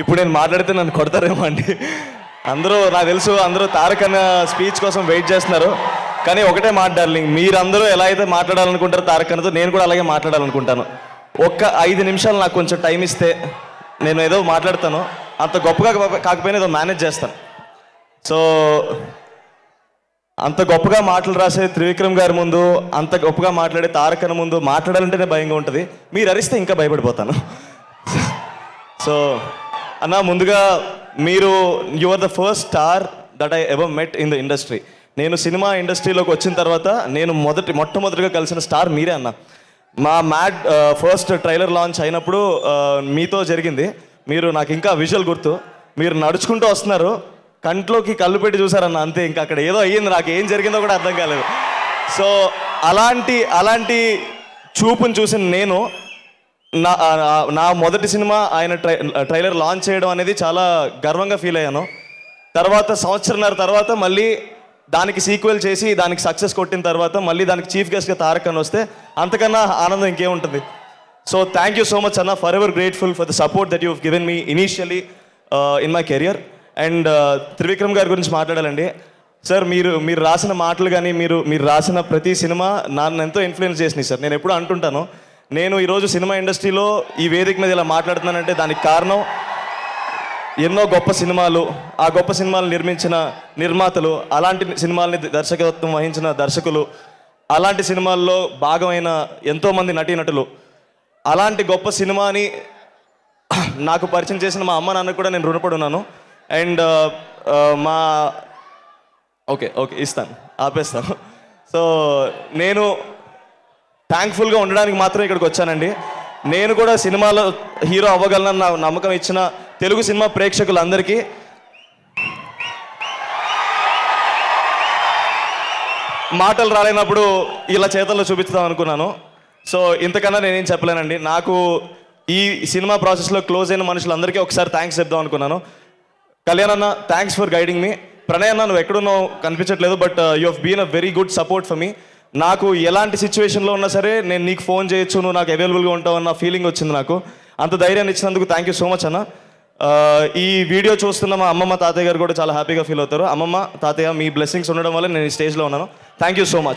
ఇప్పుడు నేను మాట్లాడితే నన్ను కొడతారేమో అండి. అందరూ నాకు తెలుసు, అందరూ తారక్ అన్న స్పీచ్ కోసం వెయిట్ చేస్తున్నారు. కానీ ఒకటే మాట డార్లింగ్, మీరందరూ ఎలా అయితే మాట్లాడాలనుకుంటారో తారక్ అన్నతో నేను కూడా అలాగే మాట్లాడాలనుకుంటాను. ఒక్క 5 నిమిషాలు నాకు కొంచెం టైం ఇస్తే నేను ఏదో మాట్లాడతాను. అంత గొప్పగా కాకపోయినా ఏదో మేనేజ్ చేస్తాను. సో అంత గొప్పగా మాటలు రాసే త్రివిక్రమ్ గారి ముందు, అంత గొప్పగా మాట్లాడే తారక్ అన్న ముందు మాట్లాడాలంటేనే భయంగా ఉంటుంది. మీరు అరిస్తే ఇంకా భయపడిపోతాను. సో అన్న, ముందుగా మీరు you are the first star that I ever met in the industry. నేను సినిమా ఇండస్ట్రీలోకి వచ్చిన తర్వాత నేను మొట్టమొదటిగా కలిసిన స్టార్ మీరే అన్న. మా మ్యాడ్ ఫస్ట్ ట్రైలర్ లాంచ్ అయినప్పుడు మీతో జరిగింది. మీరు నాకు ఇంకా విజువల్ గుర్తు. మీరు నడుచుకుంటూ వస్తున్నారు, కంట్లోకి కళ్ళు పెట్టి చూసారన్న, అంతే. ఇంకా అక్కడ ఏదో అయ్యింది, నాకు ఏం జరిగిందో కూడా అర్థం కాలేదు. సో అలాంటి చూపుని చూసిన నేను నా మొదటి సినిమా ఆయన ట్రైలర్ లాంచ్ చేయడం అనేది చాలా గర్వంగా ఫీల్ అయ్యాను. తర్వాత సంవత్సరంన్నర తర్వాత మళ్ళీ దానికి సీక్వెల్ చేసి దానికి సక్సెస్ కొట్టిన తర్వాత మళ్ళీ దానికి చీఫ్ గెస్ట్గా తారక్ అని వస్తే అంతకన్నా ఆనందం ఇంకేముంటుంది. So thank you so much అన్న, forever grateful for the support that you've given me initially in my career. And Trivikram గారి గురించి మాట్లాడాలండి. సార్, మీరు రాసిన మాటలు కానీ మీరు రాసిన ప్రతి సినిమా నన్ను ఎంతో ఇన్ఫ్లుయెన్స్ చేసినాయి సార్. నేను ఎప్పుడూ అంటుంటాను, నేను ఈరోజు సినిమా ఇండస్ట్రీలో ఈ వేదిక మీద ఇలా మాట్లాడుతున్నానంటే దానికి కారణం ఎన్నో గొప్ప సినిమాలు, ఆ గొప్ప సినిమాలు నిర్మించిన నిర్మాతలు, అలాంటి సినిమాల్ని దర్శకత్వం వహించిన దర్శకులు, అలాంటి సినిమాల్లో భాగమైన ఎంతోమంది నటీనటులు, అలాంటి గొప్ప సినిమాని నాకు పరిచయం చేసిన మా అమ్మ నాన్నకు కూడా నేను రుణపడి ఉన్నాను. అండ్ ఓకే ఇస్తాను, ఆపేస్తాను. సో నేను థ్యాంక్ఫుల్గా ఉండడానికి మాత్రం ఇక్కడికి వచ్చానండి. నేను కూడా సినిమాలో హీరో అవ్వగలనన్న నమ్మకం ఇచ్చిన తెలుగు సినిమా ప్రేక్షకులందరికీ మాటలు రాలేనప్పుడు ఇలా చేతల్లో చూపిస్తాం అనుకున్నాను. సో ఇంతకన్నా నేనేం చెప్పలేనండి. నాకు ఈ సినిమా ప్రాసెస్లో క్లోజ్ అయిన మనుషులందరికీ ఒకసారి థ్యాంక్స్ చెప్దాం అనుకున్నాను. కళ్యాణ్ అన్న, thanks for guiding me. Pranay అన్న, నువ్వు ఎక్కడున్నావు కనిపించట్లేదు, but you have been a very good support for me. నాకు ఎలాంటి సిచ్యువేషన్లో ఉన్నా సరే నేను నీకు ఫోన్ చేయొచ్చు, నువ్వు నాకు అవైలబుల్గా ఉంటావు అన్న ఫీలింగ్ వచ్చింది నాకు. అంత ధైర్యాన్ని ఇచ్చినందుకు థ్యాంక్ యూ సో మచ్ అన్న. ఈ వీడియో చూస్తున్న మా అమ్మమ్మ తాతయ్య గారు కూడా చాలా హ్యాపీగా ఫీల్ అవుతారు. అమ్మమ్మ తాతయ్య, మీ బ్లెస్సింగ్స్ ఉండడం వల్ల నేను ఈ స్టేజ్లో ఉన్నాను. Thank you so much.